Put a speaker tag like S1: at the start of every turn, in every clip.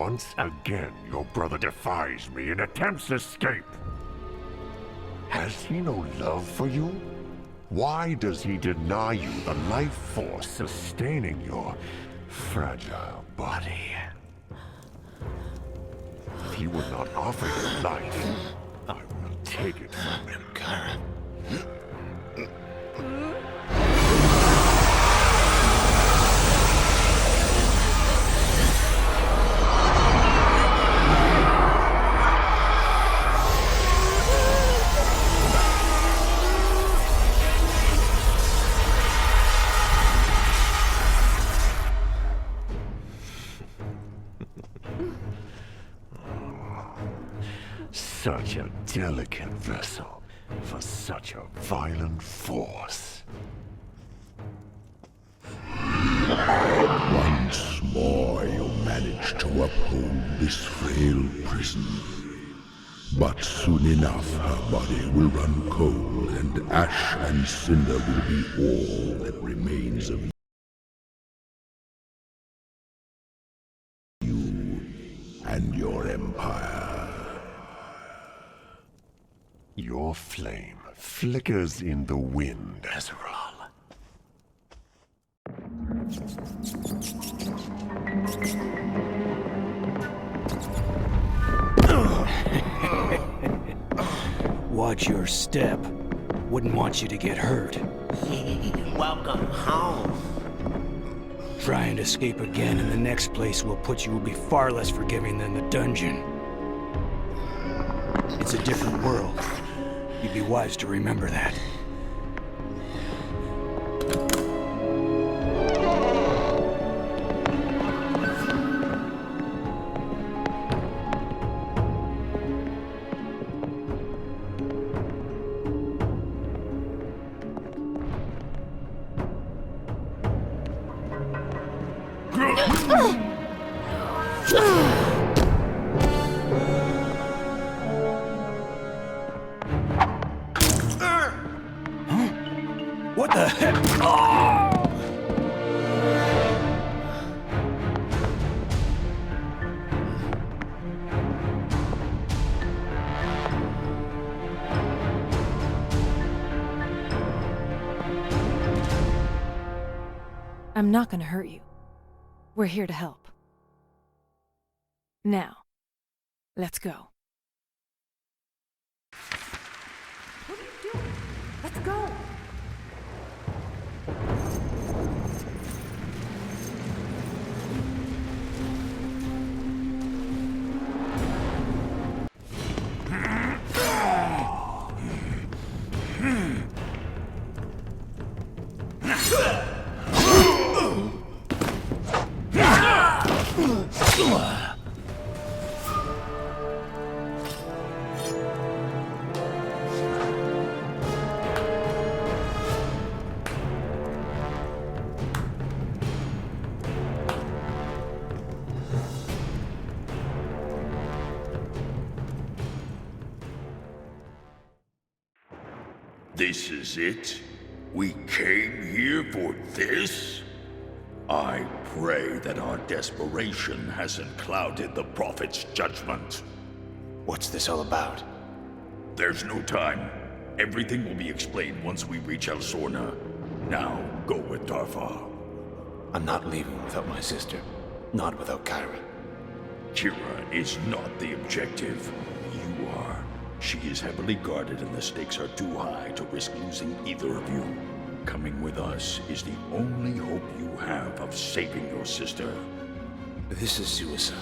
S1: Once again, your brother defies me and attempts escape. Has he no love for you? Why does he deny you the life force sustaining your fragile body? If he would not offer you life, I will take it from him.
S2: Kyra.
S1: Such a delicate vessel for such a violent force.
S3: Once more you manage to uphold this frail prison. But soon enough her body will run cold, and ash and cinder will be all that remains of you and your empire.
S1: Your flame flickers in the wind, Ezreal.
S4: Watch your step. Wouldn't want you to get hurt.
S2: Welcome home.
S4: Try and escape again, and the next place we'll put you will be far less forgiving than the dungeon. It's a different world. You'd be wise to remember that. What the heck? Oh!
S5: I'm not gonna hurt you. We're here to help. Now, let's go. What are you doing? Let's go!
S3: This is it? We came here for this? I pray that our desperation hasn't clouded the Prophet's judgment.
S2: What's this all about?
S3: There's no time. Everything will be explained once we reach El Sorna. Now, go with Darfar.
S2: I'm not leaving without my sister. Not without Kyra.
S3: Kira is not the objective. You are. She is heavily guarded and the stakes are too high to risk losing either of you. Coming with us is the only hope you have of saving your sister.
S2: This is suicide.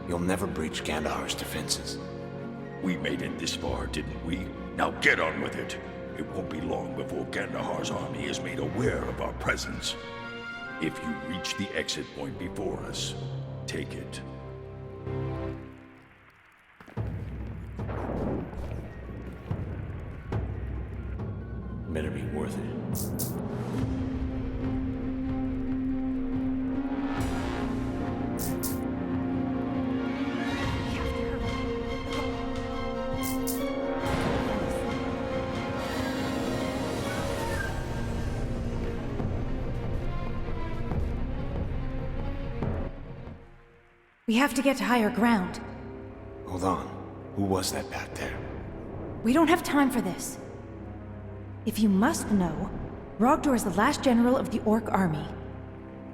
S2: You'll never breach Gandahar's defenses.
S3: We made it this far, didn't we? Now get on with it. It won't be long before Gandahar's army is made aware of our presence. If you reach the exit point before us, take it.
S2: Better be worth it.
S5: We have to get to higher ground.
S2: Hold on. Who was that back there?
S5: We don't have time for this. If you must know, Rogdor is the last general of the Orc army.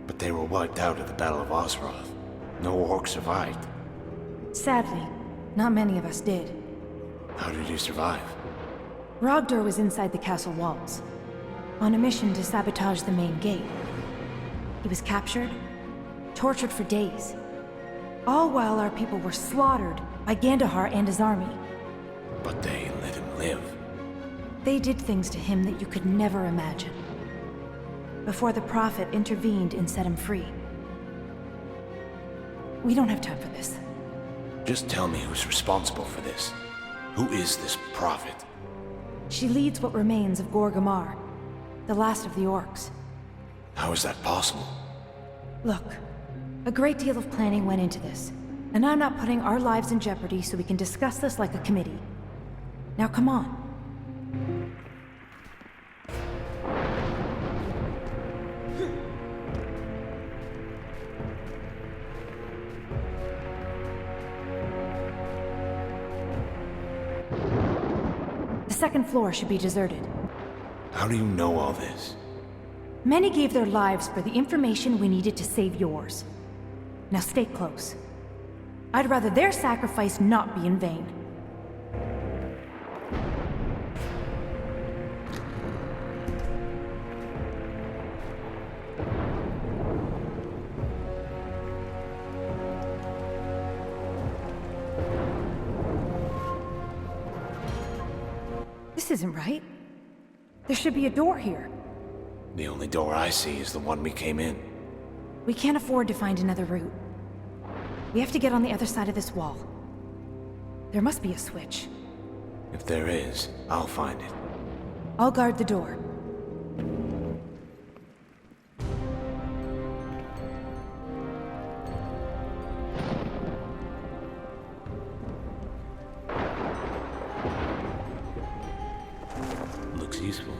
S2: But they were wiped out at the Battle of Osroth. No orc survived.
S5: Sadly, not many of us did.
S2: How did you survive?
S5: Rogdor was inside the castle walls, on a mission to sabotage the main gate. He was captured, tortured for days, all while our people were slaughtered by Gandahar and his army.
S2: But they let him live.
S5: They did things to him that you could never imagine. Before the Prophet intervened and set him free. We don't have time for this.
S2: Just tell me who's responsible for this. Who is this Prophet?
S5: She leads what remains of Gorgamar, the last of the orcs.
S2: How is that possible?
S5: Look, a great deal of planning went into this, and I'm not putting our lives in jeopardy so we can discuss this like a committee. Now come on. The second floor should be deserted.
S2: How do you know all this?
S5: Many gave their lives for the information we needed to save yours. Now stay close. I'd rather their sacrifice not be in vain. This isn't right. There should be a door here.
S2: The only door I see is the one we came in.
S5: We can't afford to find another route. We have to get on the other side of this wall. There must be a switch.
S2: If there is, I'll find it.
S5: I'll guard the door.
S2: Looks useful.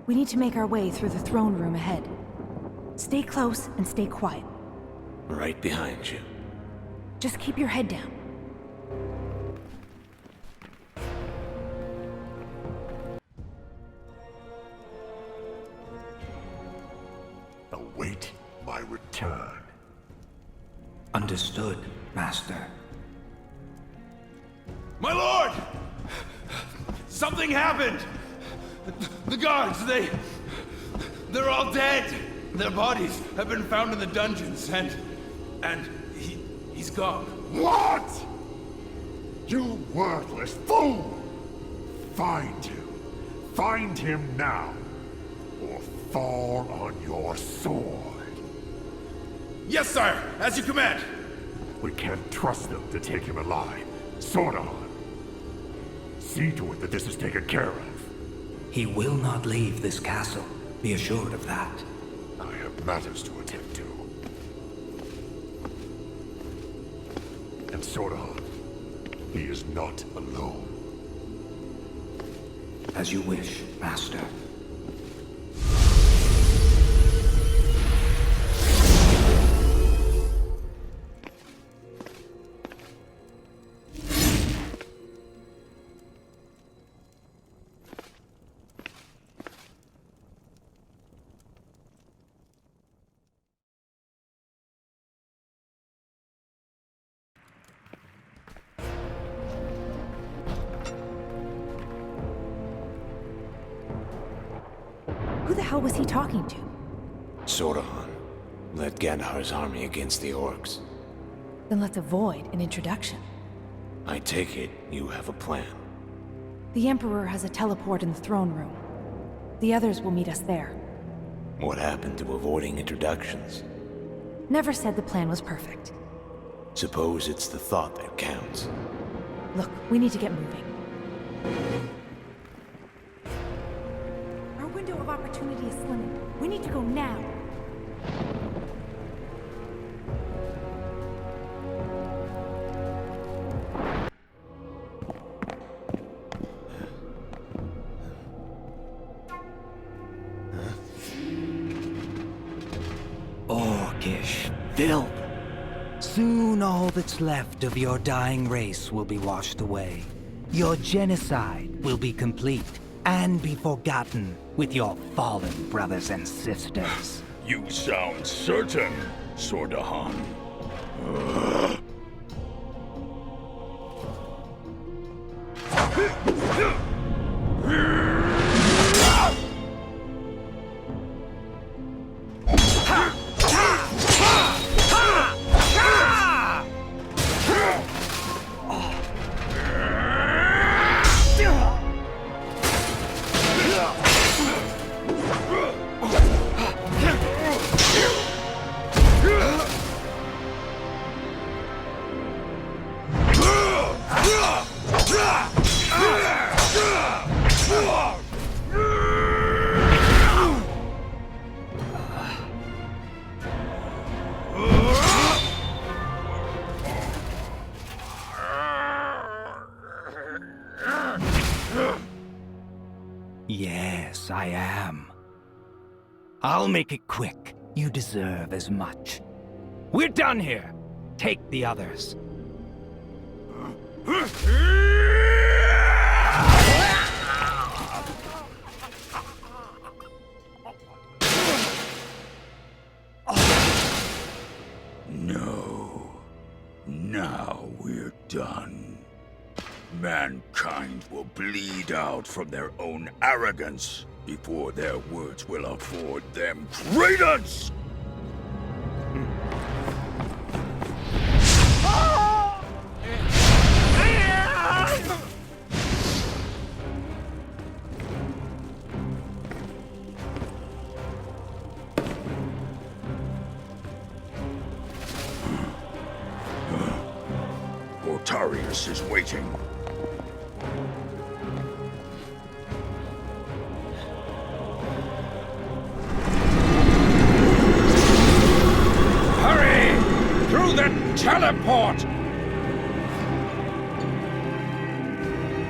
S5: We need to make our way through the throne room ahead. Stay close and stay quiet.
S2: Right behind you.
S5: Just keep your head down.
S1: Await my return.
S4: Understood, Master.
S6: My lord! Something happened! The guards, they're all dead! Their bodies have been found in the dungeons, and he's gone.
S1: What? You worthless fool! Find him. Find him now, or fall on your sword.
S6: Yes, sire! As you command!
S1: We can't trust them to take him alive. Sword on. See to it that this is taken care of.
S4: He will not leave this castle. Be assured of that.
S1: I have matters to attend to. And Sordahan, he is not alone.
S4: As you wish, Master.
S5: Who the hell was he talking to?
S2: Sordahan led Gandahar's army against the orcs.
S5: Then let's avoid an introduction.
S2: I take it you have a plan.
S5: The Emperor has a teleport in the throne room. The others will meet us there.
S2: What happened to avoiding introductions?
S5: Never said the plan was perfect.
S2: Suppose it's the thought that counts.
S5: Look, we need to get moving. Our window of opportunity is slimming. We need to go now.
S4: Orcish filth! Soon all that's left of your dying race will be washed away. Your genocide will be complete and be forgotten with your fallen brothers and sisters.
S3: You sound certain, Sordahan.
S4: Yes, I am. I'll make it quick. You deserve as much. We're done here. Take the others.
S3: No. Now we're done. Mankind will bleed out from their own arrogance before their words will afford them credence! Bortarius is waiting.
S6: Hurry! Through the teleport!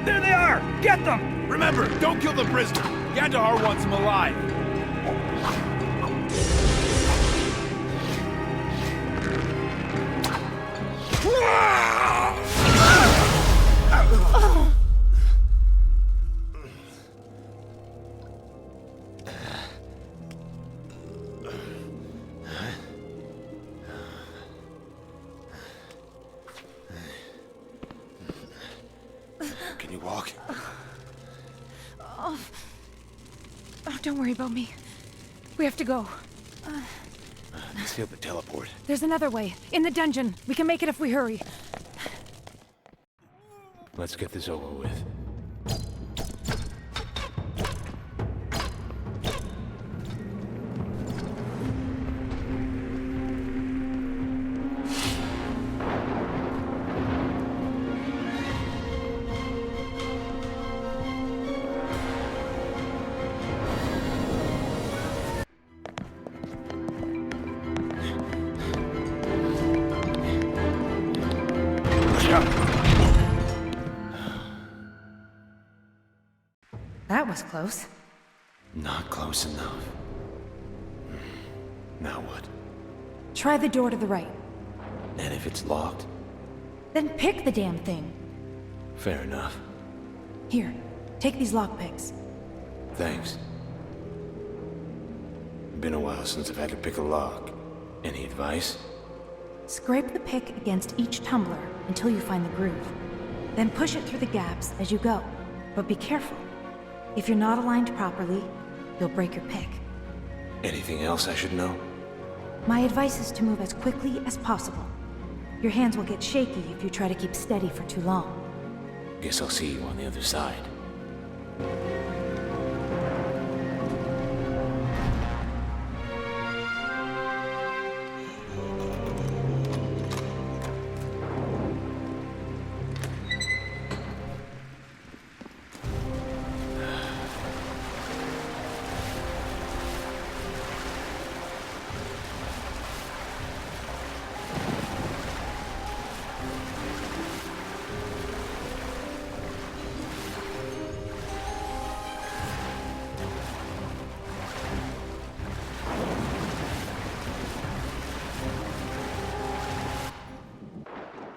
S4: There they are! Get them!
S6: Remember, don't kill the prisoner. Gandahar wants him alive.
S2: Can you walk?
S5: Oh, don't worry about me. We have to go.
S2: Let's hit the teleport.
S5: There's another way. In the dungeon. We can make it if we hurry.
S2: Let's get this over with.
S5: That was close.
S2: Not close enough. Now what?
S5: Try the door to the right.
S2: And if it's locked?
S5: Then pick the damn thing.
S2: Fair enough.
S5: Here, take these lockpicks.
S2: Thanks. Been a while since I've had to pick a lock. Any advice?
S5: Scrape the pick against each tumbler until you find the groove. Then push it through the gaps as you go. But be careful. If you're not aligned properly, you'll break your pick.
S2: Anything else I should know?
S5: My advice is to move as quickly as possible. Your hands will get shaky if you try to keep steady for too long.
S2: Guess I'll see you on the other side.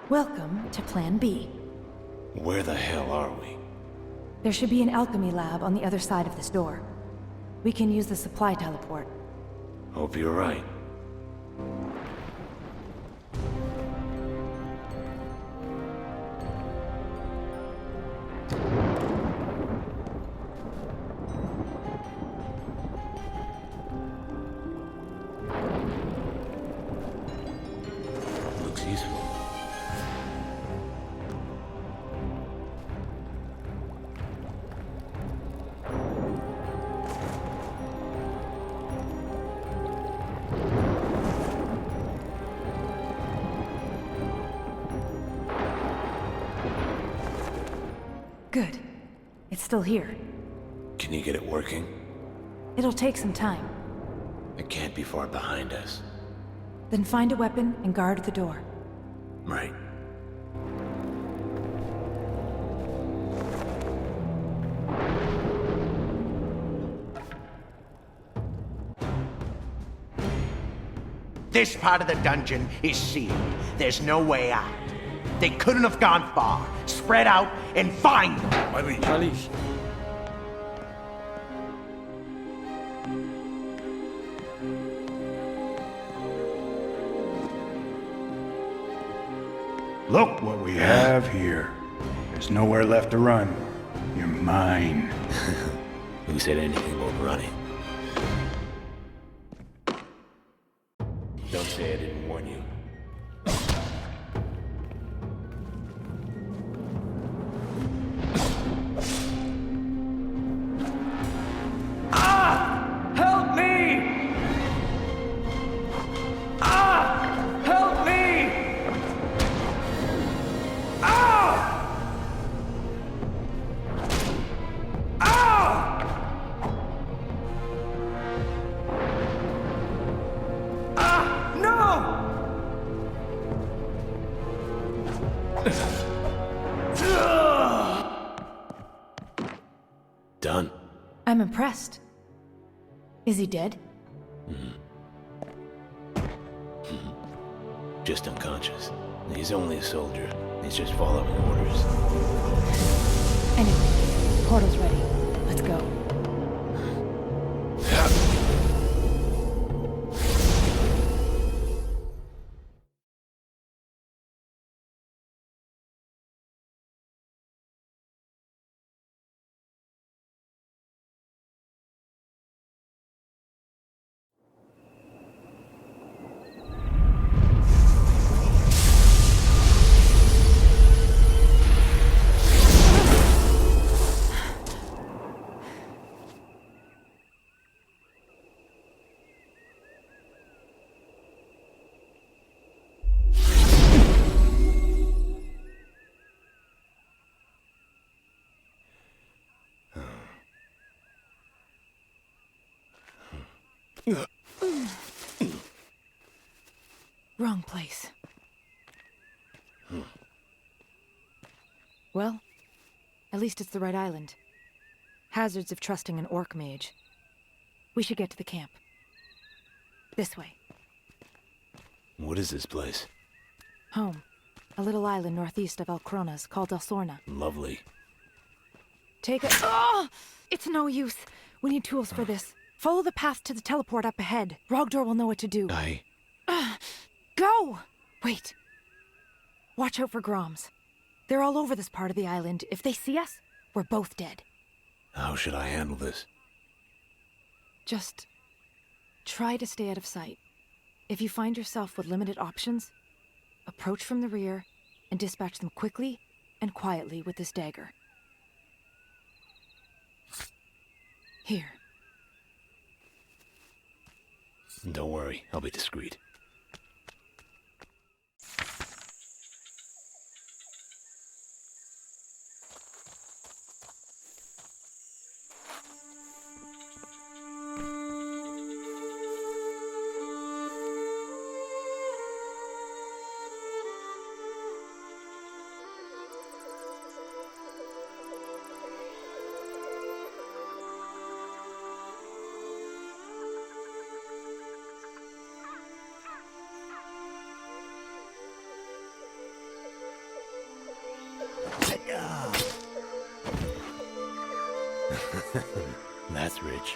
S5: Welcome to Plan B.
S2: Where the hell are we?
S5: There should be an alchemy lab on the other side of this door. We can use the supply teleport.
S2: Hope you're right. Looks useful.
S5: Good. It's still here.
S2: Can you get it working?
S5: It'll take some time.
S2: It can't be far behind us.
S5: Then find a weapon and guard the door.
S2: Right.
S7: This part of the dungeon is sealed. There's no way out. They couldn't have gone far. Spread out and find them.
S3: My liege.
S8: Look what we have here. There's nowhere left to run. You're mine.
S2: Who said anything about running? Don't say I didn't warn you.
S4: Help me! Help me!
S2: Done.
S5: I'm impressed. Is he dead?
S2: Just unconscious. He's only a soldier. He's just following orders.
S5: Anyway, portal's ready. Let's go. Wrong place. Well, at least it's the right island. Hazards of trusting an orc mage. We should get to the camp. This way.
S2: What is this place?
S5: Home. A little island northeast of Alcronas called Elsorna.
S2: Lovely.
S5: Take it. Oh! It's no use. We need tools for this. Follow the path to the teleport up ahead. Rogdor will know what to do. Go! Wait. Watch out for Groms. They're all over this part of the island. If they see us, we're both dead.
S2: How should I handle this?
S5: Just try to stay out of sight. If you find yourself with limited options, approach from the rear and dispatch them quickly and quietly with this dagger. Here.
S2: Don't worry, I'll be discreet. That's rich.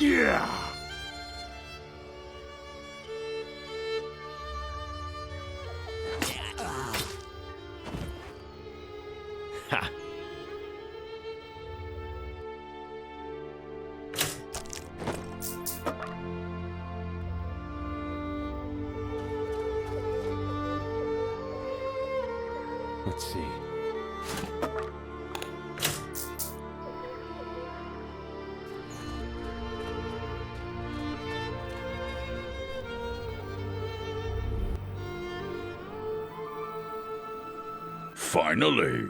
S1: Yeah!
S2: Ha! Let's see.
S3: Finally!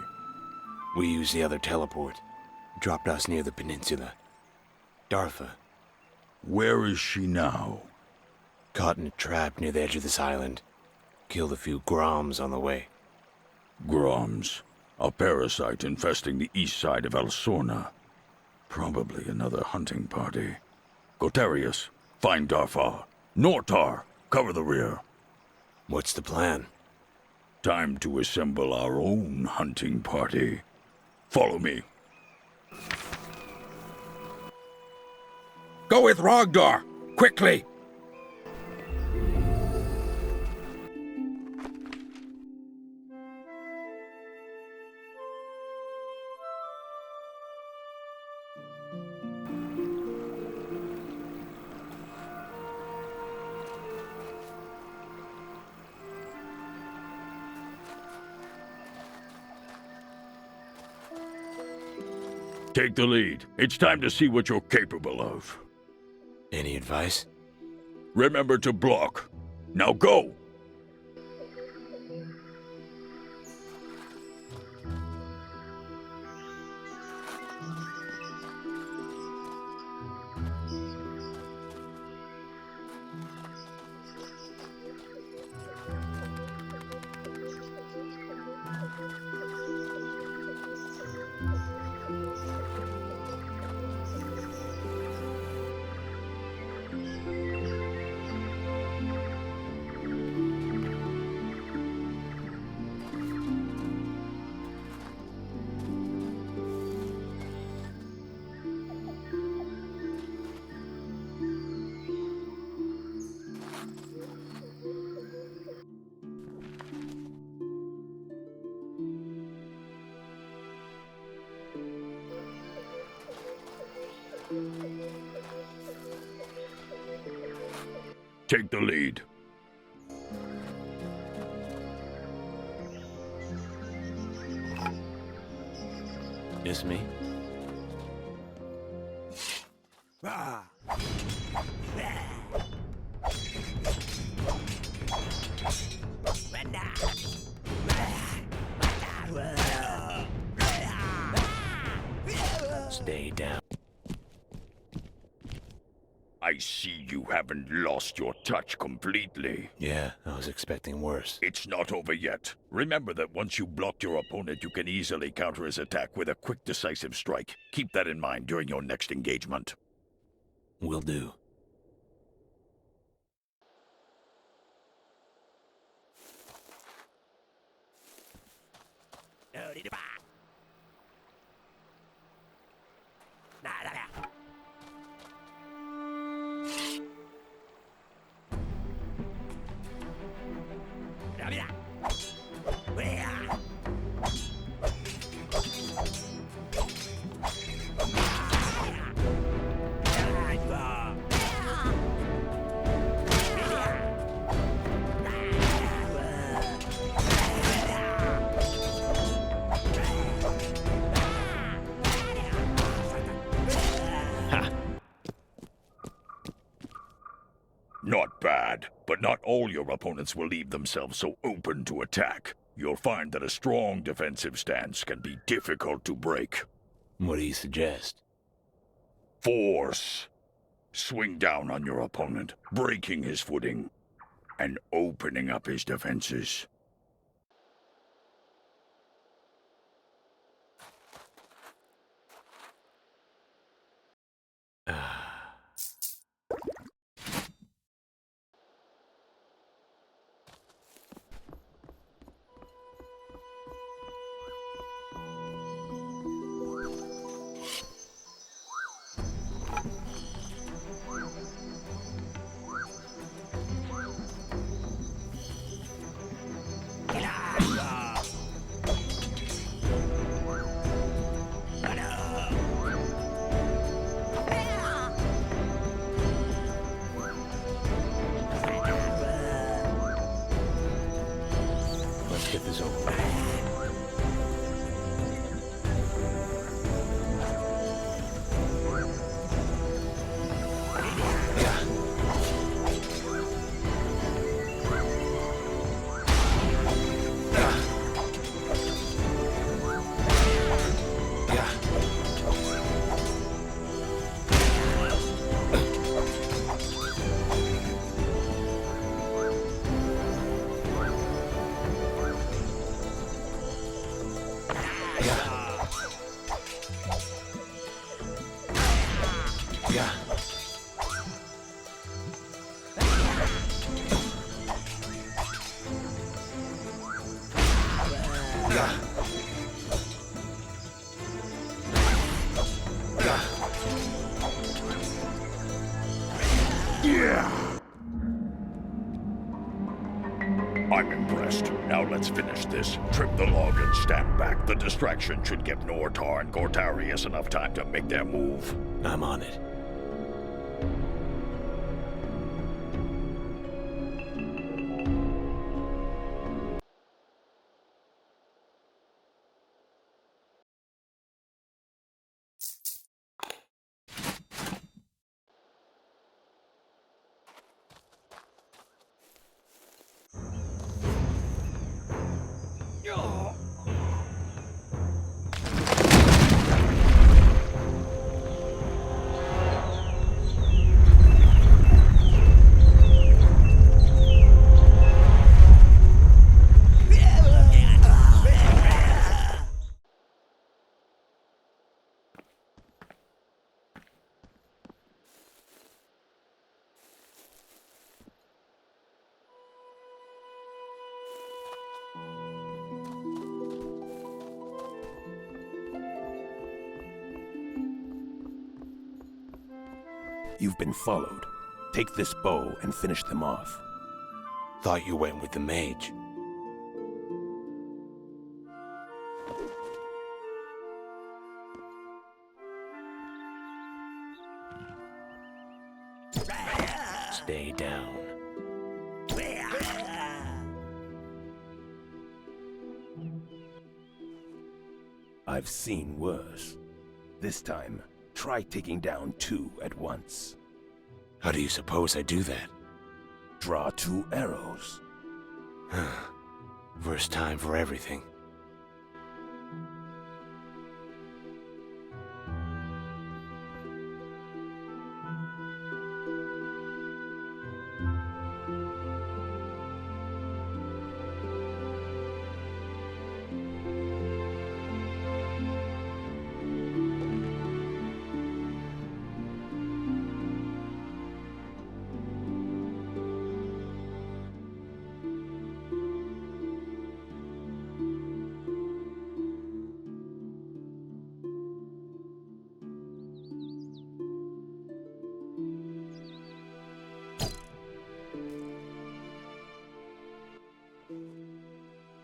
S2: We used the other teleport. Dropped us near the peninsula. Dartha,
S3: Where is she now?
S2: caught in a trap near the edge of this island. Killed a few Groms on the way.
S3: Groms, a parasite infesting the east side of Elsorna. Probably another hunting party. Gotarius, find Darfar. Nortar, cover the rear.
S2: What's the plan?
S3: Time to assemble our own hunting party. Follow me. Go with Rogdar! Quickly! Take the lead. It's time to see what you're capable of.
S2: Any advice?
S3: Remember to block. Now go! Take the lead.
S2: Just me? Stay down.
S3: I see you haven't lost your touch completely.
S2: Yeah, I was expecting worse.
S3: It's not over yet. Remember that once you block your opponent, you can easily counter his attack with a quick, decisive strike. Keep that in mind during your next engagement.
S2: Will do.
S3: Not bad, but not all your opponents will leave themselves so open to attack. You'll find that a strong defensive stance can be difficult to break.
S2: What do you suggest?
S3: Force. Swing down on your opponent, breaking his footing, and opening up his defenses.
S2: Let's get this over. I'm impressed. Now let's finish this. Trip the log and stand back. The distraction should give Nortar and Gortarius enough time to make their move. I'm on it.
S9: You've been followed. Take this bow and finish them off.
S2: Thought you went with the mage. Stay down.
S9: I've seen worse. This time, try taking down 2 at once.
S10: How do you suppose I do that?
S9: Draw 2 arrows.
S10: First time for everything.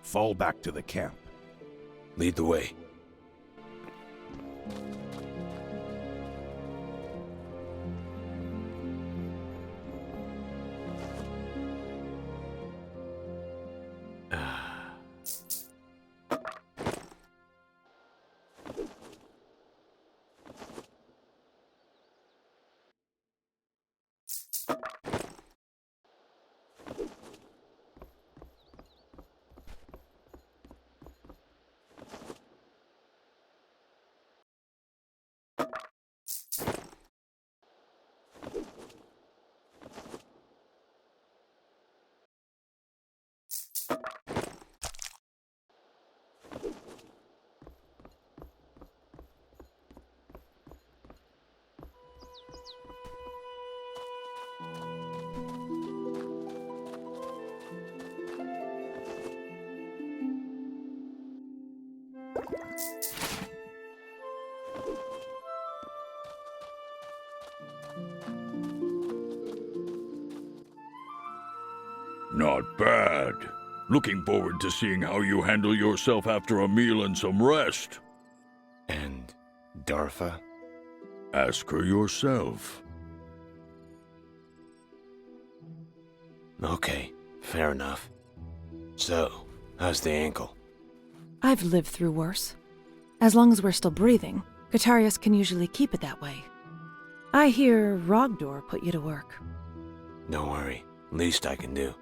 S9: Fall back to the camp.
S10: Lead the way.
S2: Not bad. Looking forward to seeing how you handle yourself after a meal and some rest.
S10: And Darfa?
S2: Ask her yourself.
S10: Okay, fair enough. So, how's the ankle?
S5: I've lived through worse. As long as we're still breathing, Gutarius can usually keep it that way. I hear Rogdor put you to work.
S10: Don't worry, least I can do.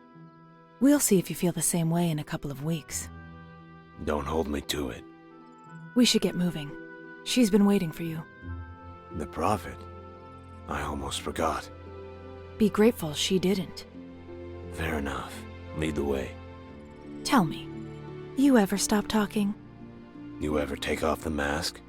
S5: We'll see if you feel the same way in a couple of weeks.
S10: Don't hold me to it.
S5: We should get moving. She's been waiting for you.
S10: The Prophet? I almost forgot.
S5: Be grateful she didn't.
S10: Fair enough. Lead the way.
S5: Tell me, you ever stop talking?
S10: You ever take off the mask?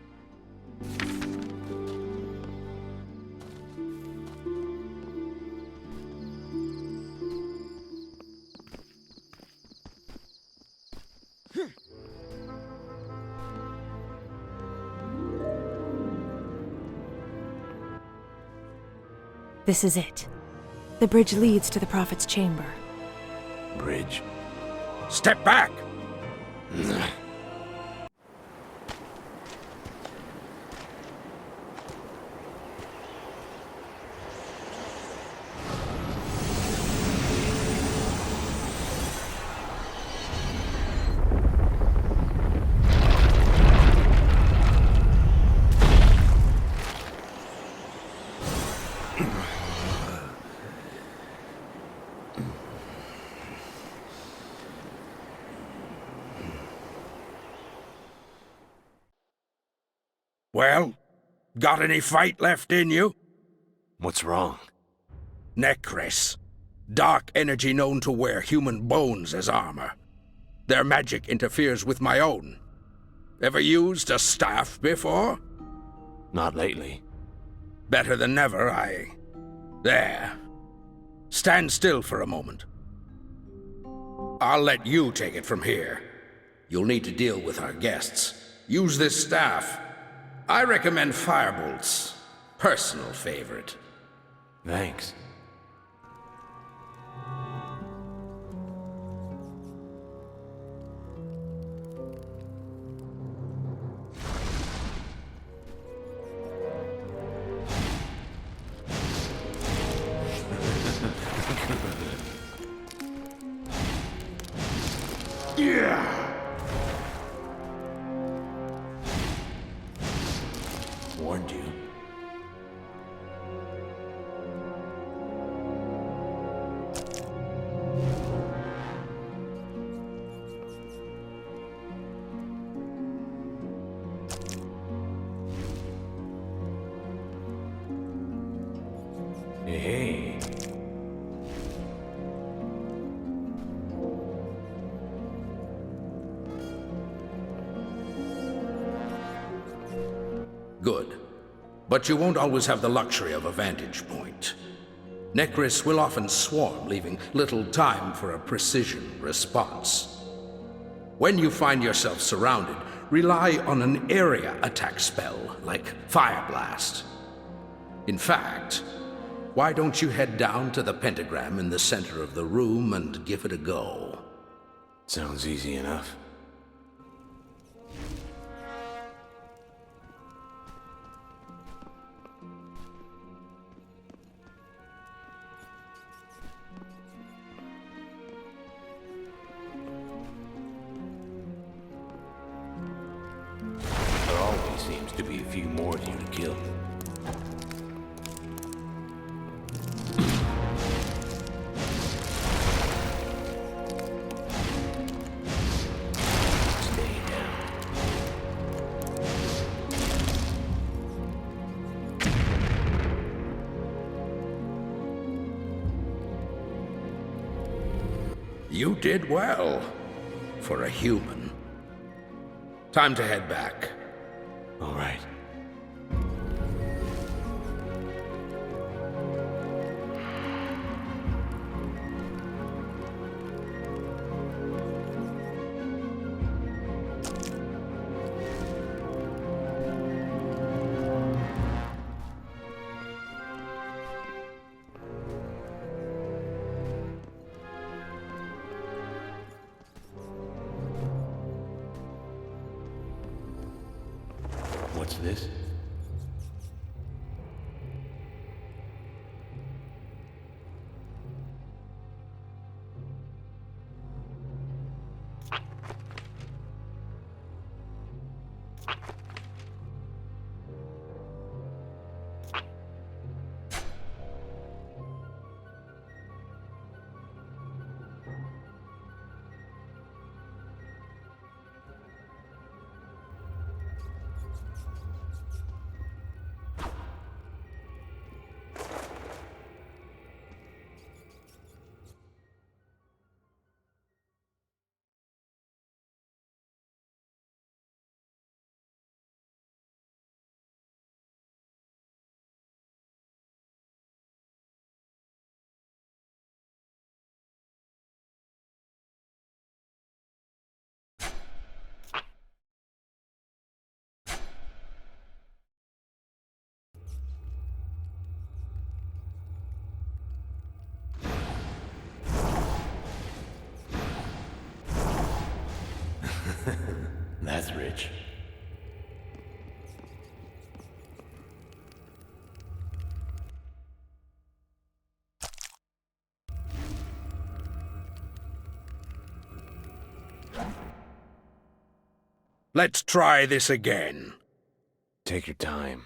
S5: This is it. The bridge leads to the Prophet's chamber.
S10: Bridge?
S3: Step back! Well, got any fight left in you?
S10: What's wrong?
S3: Necris. Dark energy known to wear human bones as armor. Their magic interferes with my own. Ever used a staff before?
S10: Not lately.
S3: Better than never, There. Stand still for a moment. I'll let you take it from here. You'll need to deal with our guests. Use this staff. I recommend Firebolt's personal favorite.
S10: Thanks. Hey.
S11: Good. But you won't always have the luxury of a vantage point. Necris will often swarm, leaving little time for a precision response. When you find yourself surrounded, rely on an area attack spell, like Fire Blast. In fact, why don't you head down to the pentagram in the center of the room and give it a go?
S10: Sounds easy enough. There always seems to be a few more here to kill. Stay down.
S11: You did well, for a human. Time to head back.
S10: All right. What's this? That's rich.
S11: Let's try this again.
S10: Take your time.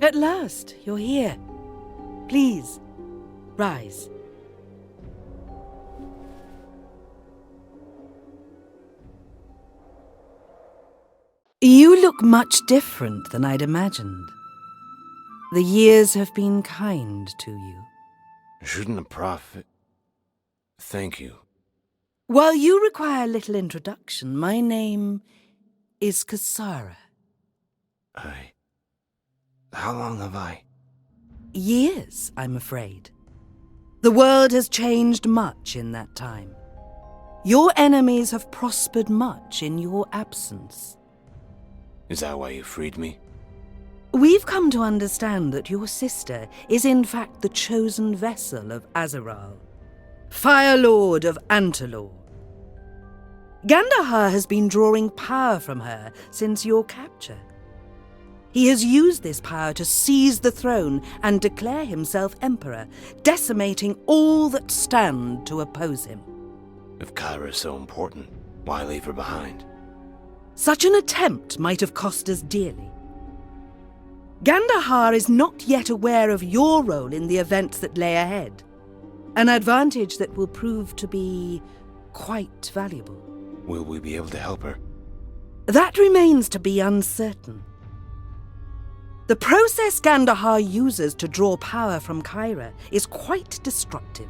S12: At last, you're here. Please, rise. You look much different than I'd imagined. The years have been kind to you.
S10: Shouldn't a prophet... Thank you.
S12: While you require little introduction, my name is Kasara.
S10: How long have I...
S12: Years, I'm afraid. The world has changed much in that time. Your enemies have prospered much in your absence.
S10: Is that why you freed me?
S12: We've come to understand that your sister is in fact the chosen vessel of Azeral, Fire Lord of Antalor. Gandahar has been drawing power from her since your capture. He has used this power to seize the throne and declare himself emperor, decimating all that stand to oppose him.
S10: If Kyra is so important, why leave her behind?
S12: Such an attempt might have cost us dearly. Gandahar is not yet aware of your role in the events that lay ahead, an advantage that will prove to be quite valuable.
S10: Will we be able to help her?
S12: That remains to be uncertain. The process Gandahar uses to draw power from Kyra is quite destructive.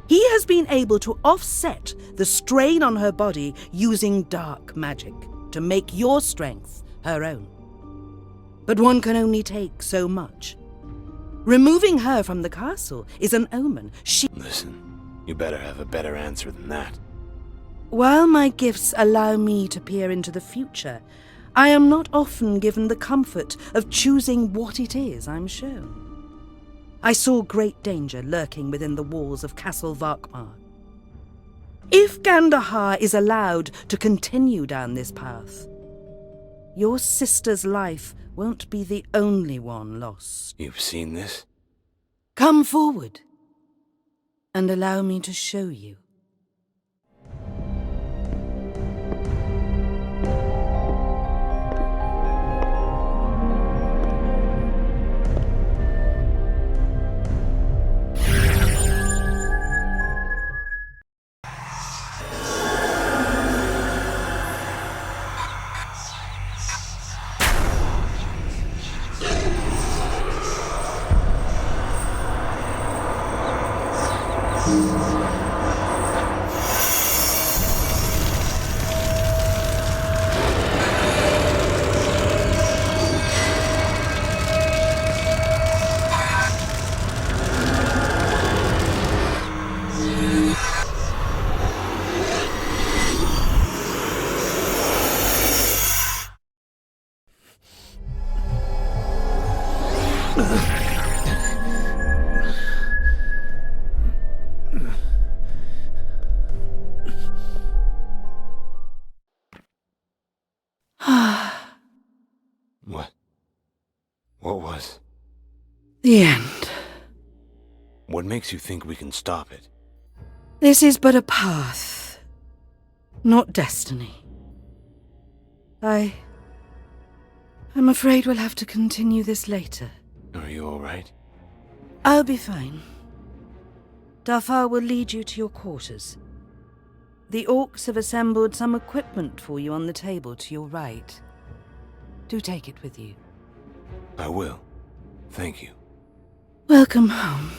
S12: He has been able to offset the strain on her body using dark magic to make your strength her own. But one can only take so much. Removing her from the castle is an omen.
S10: Listen, you better have a better answer than that.
S12: While my gifts allow me to peer into the future, I am not often given the comfort of choosing what it is I'm shown. I saw great danger lurking within the walls of Castle Varkmar. If Gandahar is allowed to continue down this path, your sister's life won't be the only one lost.
S10: You've seen this?
S12: Come forward and allow me to show you.
S10: What was?
S12: The end.
S10: What makes you think we can stop it?
S12: This is but a path, not destiny. I'm afraid we'll have to continue this later.
S10: Are you all right?
S12: I'll be fine. Dafar will lead you to your quarters. The orcs have assembled some equipment for you on the table to your right. Do take it with you.
S10: I will. Thank you.
S12: Welcome home.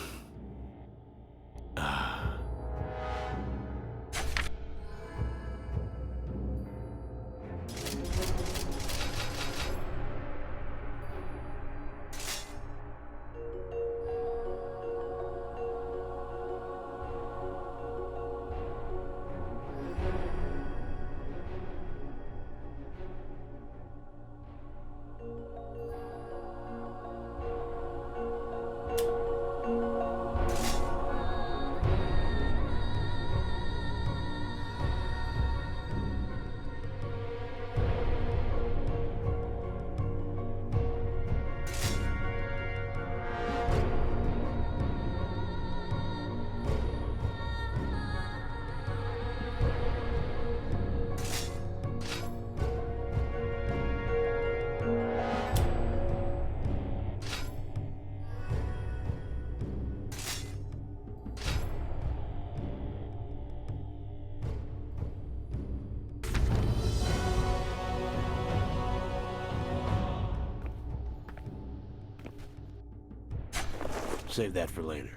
S10: save that for later.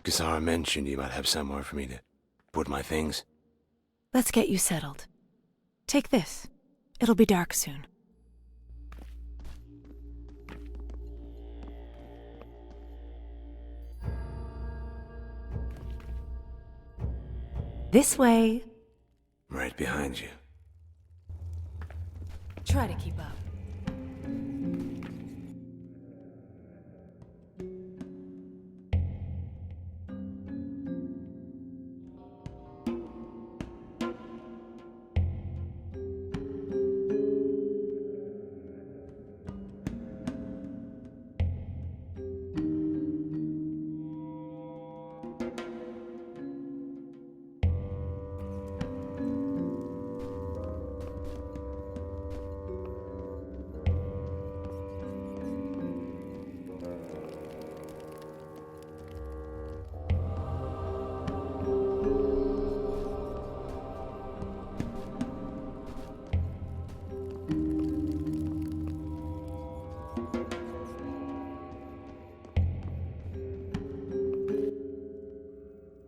S10: Kisara mentioned you might have somewhere for me to put my things.
S5: Let's get you settled. Take this. It'll be dark soon. This way.
S10: Right behind you.
S5: Try to keep up.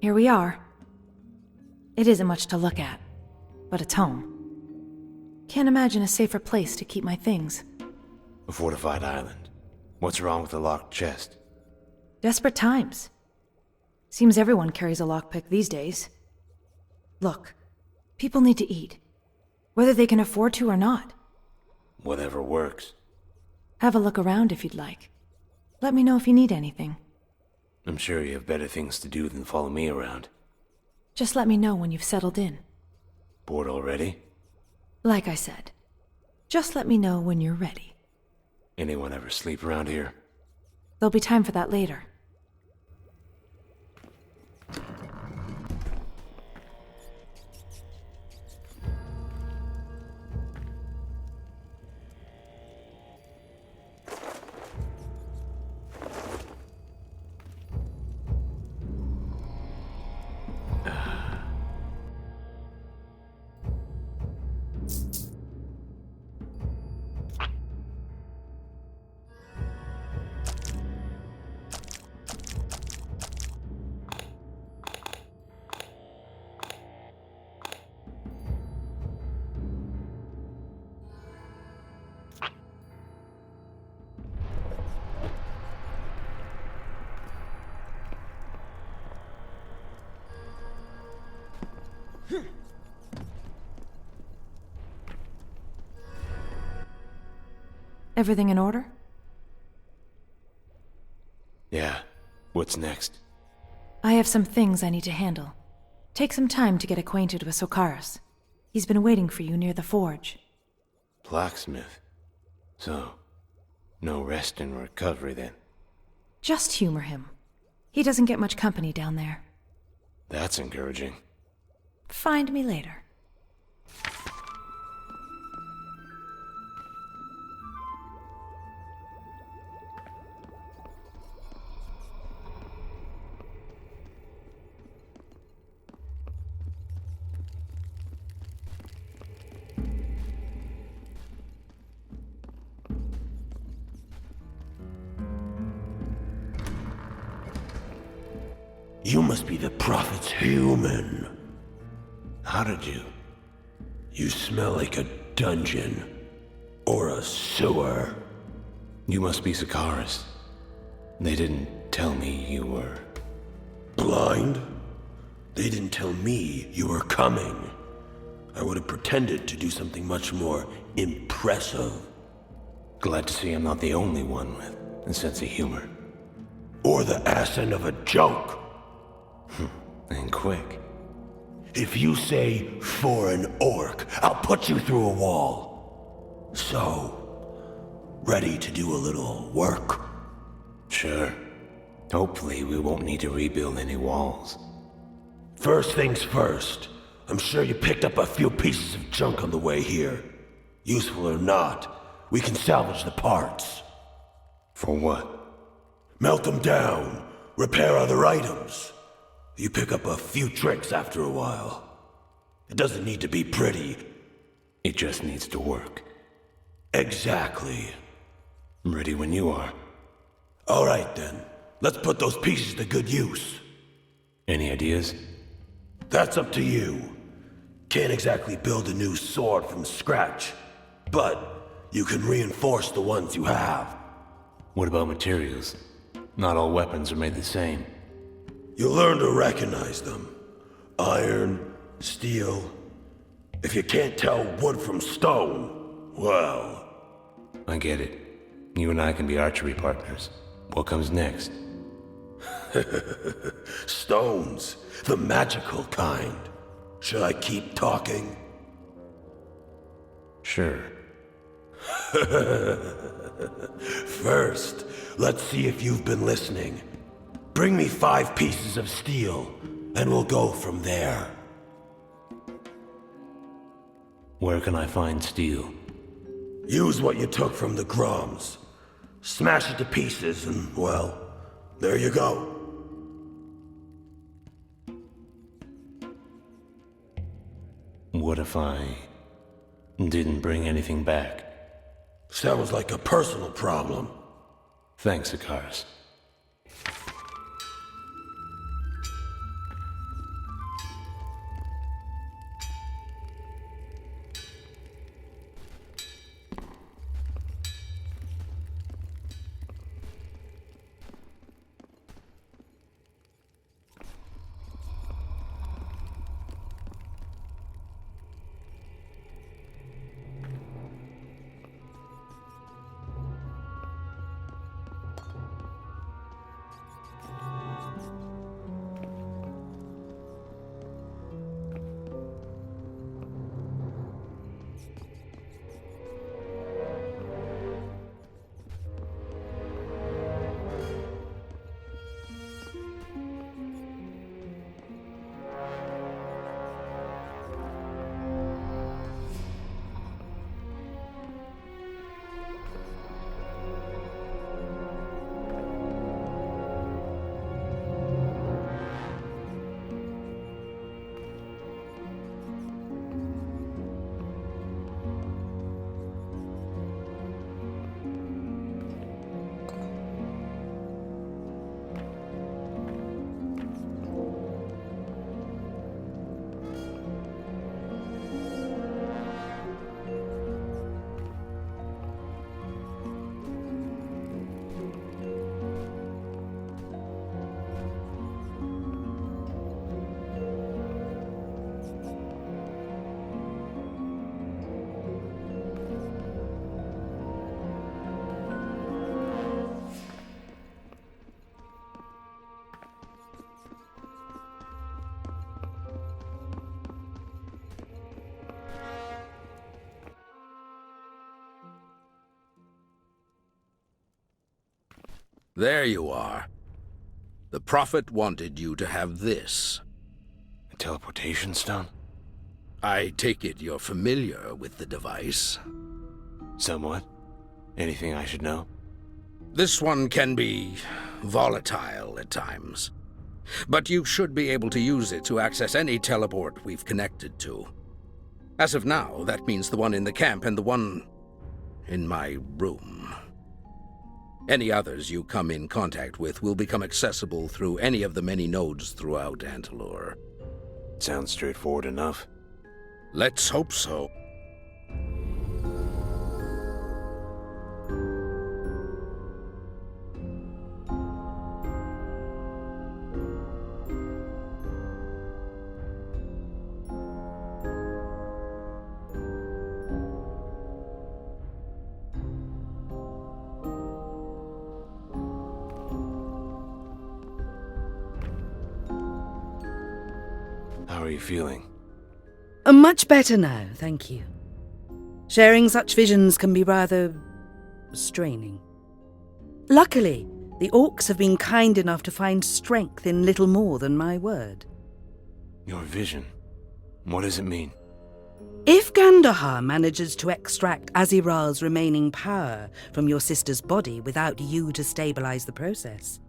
S5: Here we are. It isn't much to look at, but it's home. Can't imagine a safer place to keep my things.
S10: A fortified island. What's wrong with the locked chest?
S5: Desperate times. Seems everyone carries a lockpick these days. Look, people need to eat, whether they can afford to or not.
S10: Whatever works.
S5: Have a look around if you'd like. Let me know if you need anything.
S10: I'm sure you have better things to do than follow me around.
S5: Just let me know when you've settled in.
S10: Bored already?
S5: Like I said, just let me know when you're ready.
S10: Anyone ever sleep around here?
S5: There'll be time for that later. Everything in order?
S10: Yeah. What's next?
S5: I have some things I need to handle. Take some time to get acquainted with Sokaris. He's been waiting for you near the forge.
S10: Blacksmith. So, no rest and recovery then?
S5: Just humor him. He doesn't get much company down there.
S10: That's encouraging.
S5: Find me later.
S9: You must be the Prophet's human.
S10: How did you?
S9: You smell like a dungeon. Or a sewer.
S10: You must be Sokaris. They didn't tell me you were...
S9: Blind? They didn't tell me you were coming. I would have pretended to do something much more impressive.
S10: Glad to see I'm not the only one with a sense of humor.
S9: Or the ass end of a joke.
S10: And quick.
S9: If you say, for an orc, I'll put you through a wall. So, ready to do a little work?
S10: Sure. Hopefully we won't need to rebuild any walls.
S9: First things first, I'm sure you picked up a few pieces of junk on the way here. Useful or not, we can salvage the parts.
S10: For what?
S9: Melt them down, repair other items. You pick up a few tricks after a while. It doesn't need to be pretty.
S10: It just needs to work.
S9: Exactly.
S10: I'm ready when you are.
S9: All right then, let's put those pieces to good use.
S10: Any ideas?
S9: That's up to you. Can't exactly build a new sword from scratch, but you can reinforce the ones you have.
S10: What about materials? Not all weapons are made the same.
S9: You'll learn to recognize them. Iron, steel. If you can't tell wood from stone, well...
S10: I get it. You and I can be archery partners. What comes next?
S9: Stones. The magical kind. Should I keep talking?
S10: Sure.
S9: First, let's see if you've been listening. Bring me 5 pieces of steel, and we'll go from there.
S10: Where can I find steel?
S9: Use what you took from the Groms. Smash it to pieces, and, well, there you go.
S10: What if I didn't bring anything back?
S9: Sounds like a personal problem.
S10: Thanks, Sikaris.
S11: There you are. The Prophet wanted you to have this.
S10: A teleportation stone?
S11: I take it you're familiar with the device.
S10: Somewhat. Anything I should know?
S11: This one can be volatile at times. But you should be able to use it to access any teleport we've connected to. As of now, that means the one in the camp and the one in my room. Any others you come in contact with will become accessible through any of the many nodes throughout Antilor.
S10: Sounds straightforward enough.
S11: Let's hope so.
S10: How are you feeling?
S12: Much better now, thank you. Sharing such visions can be rather straining. Luckily, the orcs have been kind enough to find strength in little more than my word.
S10: Your vision? What does it mean?
S12: If Gandahar manages to extract Aziral's remaining power from your sister's body without you to stabilize the process,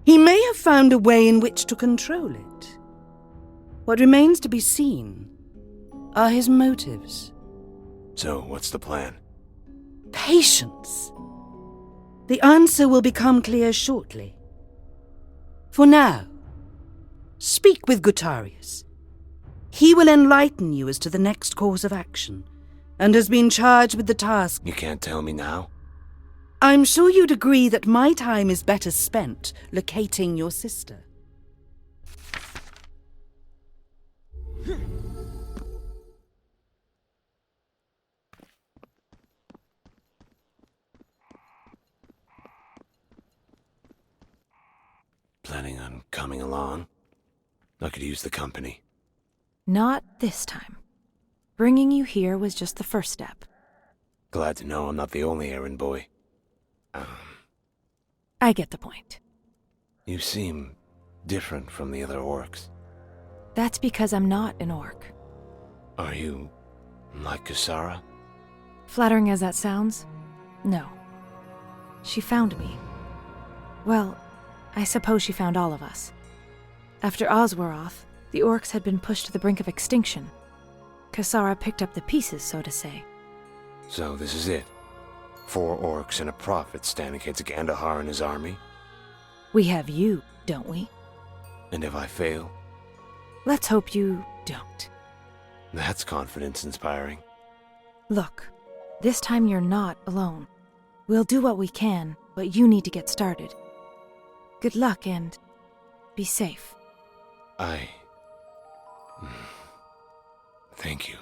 S12: he may have found a way in which to control it. What remains to be seen are his motives.
S10: So, what's the plan?
S12: Patience. The answer will become clear shortly. For now, speak with Gutarius. He will enlighten you as to the next course of action, and has been charged with the task.
S10: You can't tell me now?
S12: I'm sure you'd agree that my time is better spent locating your sister.
S10: Planning on coming along? I could use the company.
S5: Not this time. Bringing you here was just the first step.
S10: Glad to know I'm not the only errand boy.
S5: I get the point.
S10: You seem different from the other orcs.
S5: That's because I'm not an orc.
S10: Are you like Kusara?
S5: Flattering as that sounds, no. She found me. Well, I suppose she found all of us. After Oswaroth, the orcs had been pushed to the brink of extinction. Kusara picked up the pieces, so to say.
S10: So this is it? 4 orcs and a prophet stand against Gandahar and his army?
S5: We have you, don't we?
S10: And if I fail?
S5: Let's hope you don't.
S10: That's confidence-inspiring.
S5: Look, this time you're not alone. We'll do what we can, but you need to get started. Good luck and be safe.
S10: Thank you.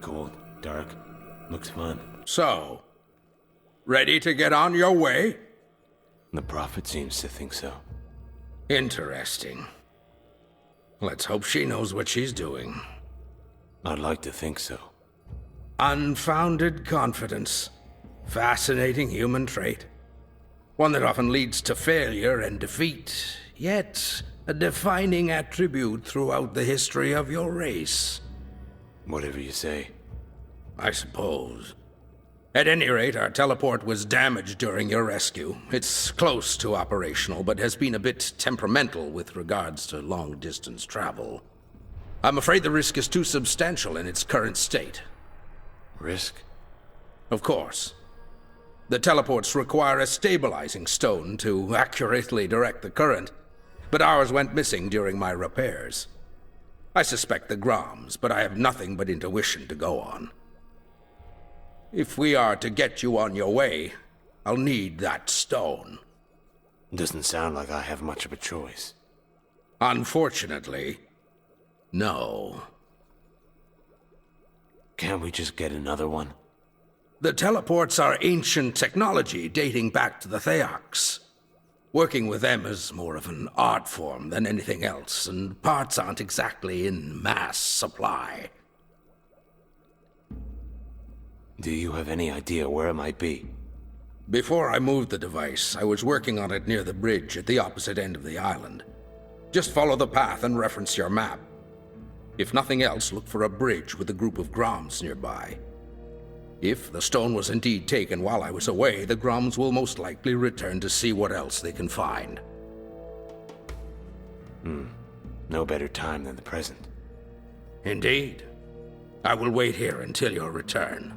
S10: Cold, dark, looks fun.
S11: So, ready to get on your way?
S10: The prophet seems to think so.
S11: Interesting. Let's hope she knows what she's doing.
S10: I'd like to think so.
S11: Unfounded confidence. Fascinating human trait. One that often leads to failure and defeat, yet a defining attribute throughout the history of your race.
S10: Whatever you say.
S11: I suppose. At any rate, our teleport was damaged during your rescue. It's close to operational, but has been a bit temperamental with regards to long-distance travel. I'm afraid the risk is too substantial in its current state.
S10: Risk?
S11: Of course. The teleports require a stabilizing stone to accurately direct the current, but ours went missing during my repairs. I suspect the Groms, but I have nothing but intuition to go on. If we are to get you on your way, I'll need that stone.
S10: Doesn't sound like I have much of a choice.
S11: Unfortunately, no.
S10: Can't we just get another one?
S11: The teleports are ancient technology dating back to the Theox. Working with them is more of an art form than anything else, and parts aren't exactly in mass supply.
S10: Do you have any idea where it might be?
S11: Before I moved the device, I was working on it near the bridge at the opposite end of the island. Just follow the path and reference your map. If nothing else, look for a bridge with a group of Groms nearby. If the stone was indeed taken while I was away, the Groms will most likely return to see what else they can find.
S10: No better time than the present.
S11: Indeed. I will wait here until your return.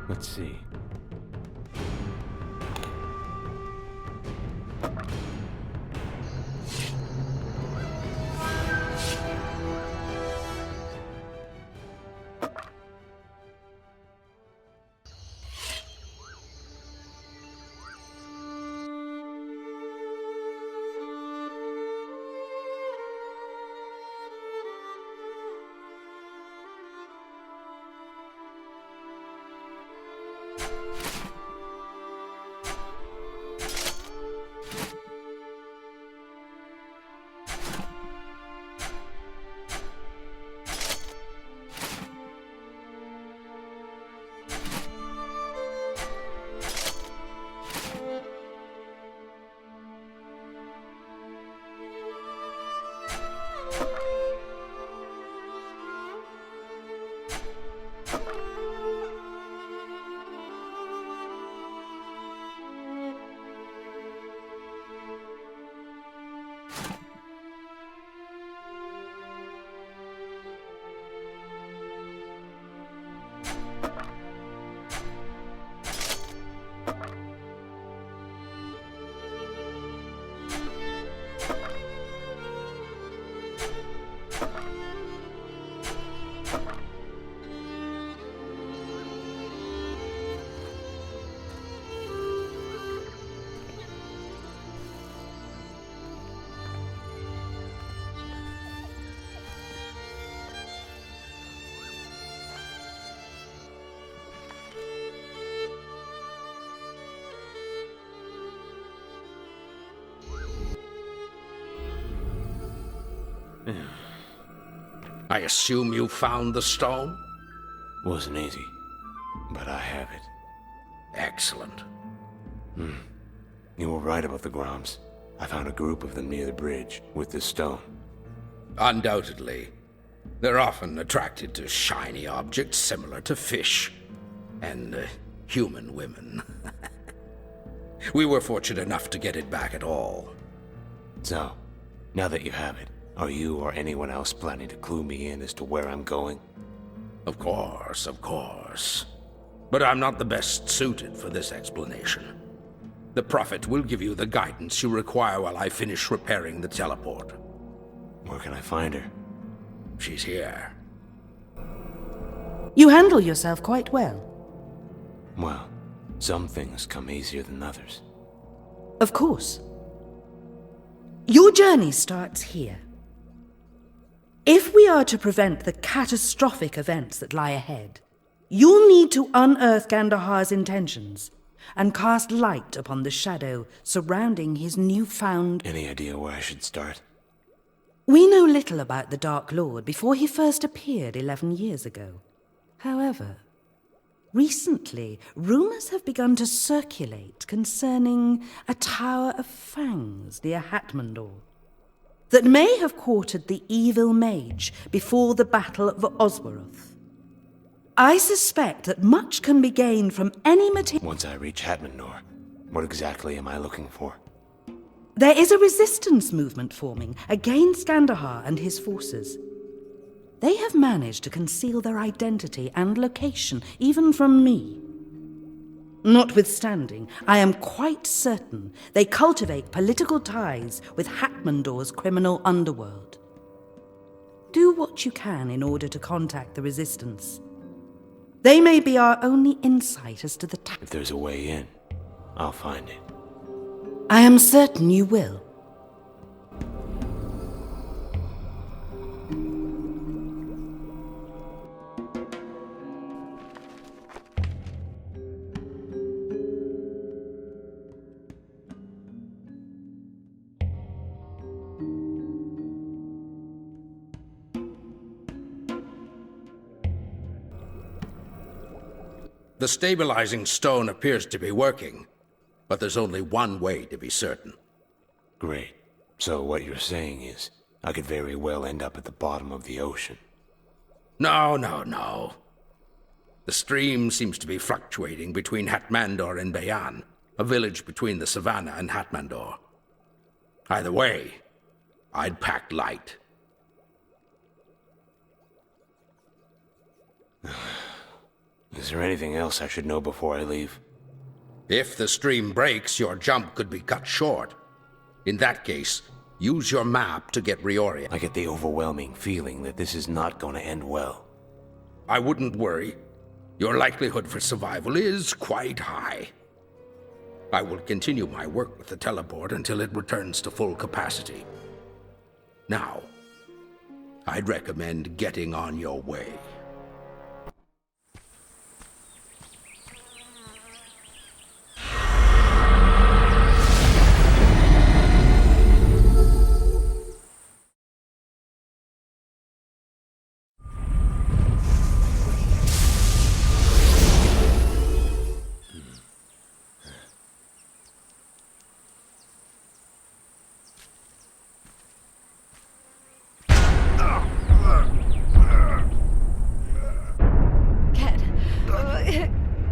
S10: Let's see.
S11: I assume you found the stone?
S10: Wasn't easy, but I have it.
S11: Excellent.
S10: You were right about the Groms. I found a group of them near the bridge with the stone.
S11: Undoubtedly. They're often attracted to shiny objects similar to fish and human women. We were fortunate enough to get it back at all.
S10: So, now that you have it, are you or anyone else planning to clue me in as to where I'm going?
S11: Of course, of course. But I'm not the best suited for this explanation. The Prophet will give you the guidance you require while I finish repairing the teleport.
S10: Where can I find her?
S11: She's here.
S12: You handle yourself quite well.
S10: Well, some things come easier than others.
S12: Of course. Your journey starts here. If we are to prevent the catastrophic events that lie ahead, you'll need to unearth Gandahar's intentions and cast light upon the shadow surrounding his newfound...
S10: Any idea where I should start?
S12: We know little about the Dark Lord before he first appeared 11 years ago. However, recently, rumors have begun to circulate concerning a Tower of Fangs near Hatmandor that may have courted the evil mage before the Battle of Oswaroth. I suspect that much can be gained from any material...
S10: Once I reach Hatmandor, what exactly am I looking for?
S12: There is a resistance movement forming against Gandahar and his forces. They have managed to conceal their identity and location, even from me. Notwithstanding, I am quite certain they cultivate political ties with Hatmandor's criminal underworld. Do what you can in order to contact the resistance. They may be our only insight as to the
S10: If there's a way in, I'll find it.
S12: I am certain you will.
S11: The stabilizing stone appears to be working, but there's only one way to be certain.
S10: Great. So what you're saying is, I could very well end up at the bottom of the ocean.
S11: No. The stream seems to be fluctuating between Hatmandor and Bayan, a village between the savannah and Hatmandor. Either way, I'd pack light.
S10: Is there anything else I should know before I leave?
S11: If the stream breaks, your jump could be cut short. In that case, use your map to get reoriented.
S10: I get the overwhelming feeling that this is not going to end well.
S11: I wouldn't worry. Your likelihood for survival is quite high. I will continue my work with the teleport until it returns to full capacity. Now, I'd recommend getting on your way.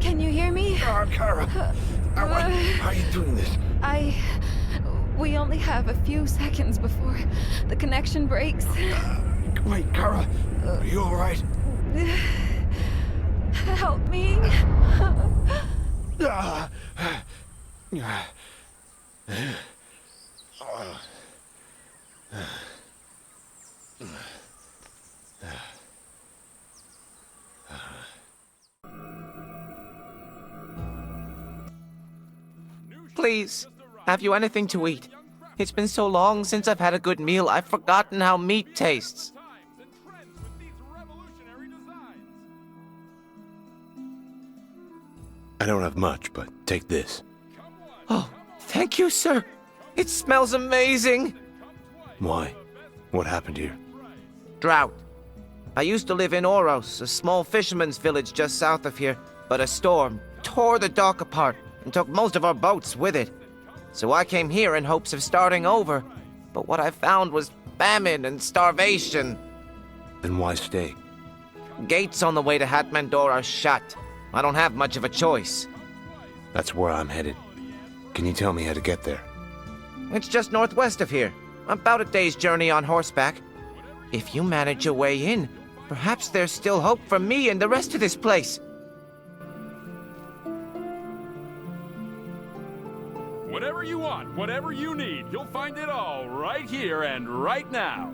S5: Can you hear me?
S1: Kara, how are you doing this?
S5: We only have a few seconds before the connection breaks.
S1: Wait, Kara, are you all right?
S5: Help me.
S13: Please, have you anything to eat? It's been so long since I've had a good meal, I've forgotten how meat tastes.
S10: I don't have much, but take this.
S13: Oh, thank you, sir. It smells amazing.
S10: Why? What happened here?
S13: drought. I used to live in Oros, a small fisherman's village just south of here, but a storm tore the dock apart and took most of our boats with it. So I came here in hopes of starting over, but what I found was famine and starvation.
S10: Then why stay?
S13: Gates on the way to Hatmandor are shut. I don't have much of a choice.
S10: That's where I'm headed. Can you tell me how to get there?
S13: It's just northwest of here, about a day's journey on horseback. If you manage your way in, perhaps there's still hope for me and the rest of this place.
S14: Whatever you want, whatever you need, you'll find it all right here and right now.